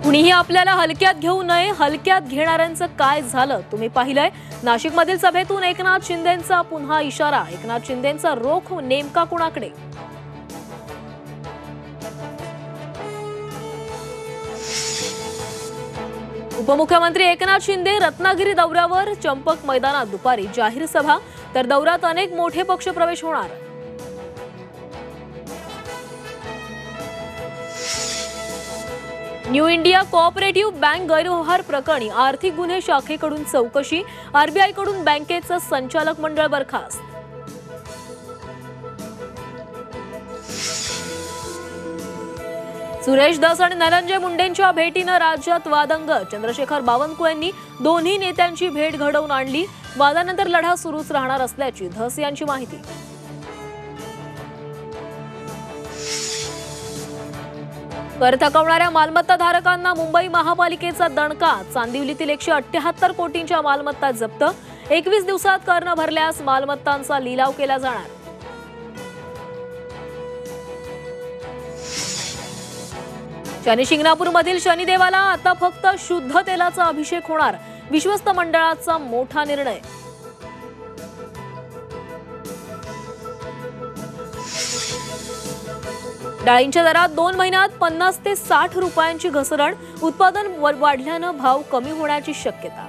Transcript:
कुणीही आपल्याला हलक्यात घेऊ नये, हलक्यात घेणाऱ्यांचं काय झालं तुम्ही पाहिलंय। नाशिकमधील सभेतून एकनाथ शिंदेंचा पुन्हा इशारा। एकनाथ शिंदेंचा रोख नेमका कुणाकडे? उपमुख्यमंत्री एकनाथ शिंदे रत्नागिरी दौऱ्यावर। चंपक मैदानात दुपारी जाहीर सभा, तर दौऱ्यात अनेक मोठे पक्षप्रवेश होणार। न्यू इंडिया कोऑपरेटिव्ह बँक गैरव्यवहार प्रकरणी आर्थिक गुन्हे शाखेकडून चौकशी। आरबीआयकडून बँकेचं संचालक मंडळ बरखास्त। सुरेश धस आणि धनंजय मुंडेंच्या भेटीनं राज्यात वादंग। चंद्रशेखर बावनकुळेंनी दोन्ही नेत्यांची भेट घडवून आणली। वादानंतर लढा सुरूच राहणार असल्याची धस यांची माहिती। कर थकवणाऱ्या मालमत्ता धारकांना मुंबई महापालिकेचा दणका। चांदिवलीतील 178 कोटींच्या मालमत्ता जप्त। 21 दिवसात कर न भरल्यास मालमत्तांचा लिलाव केला जाणार। शनी शिंगणापूरमधील शनिदेवाला आता फक्त शुद्ध तेलाचा अभिषेक होणार। विश्वस्त मंडळाचा मोठा निर्णय। डाळींच्या दरात 2 महिन्यात 50 ते 60 रुपयांची घसरण। उत्पादन वाढल्यानं भाव कमी होण्याची शक्यता।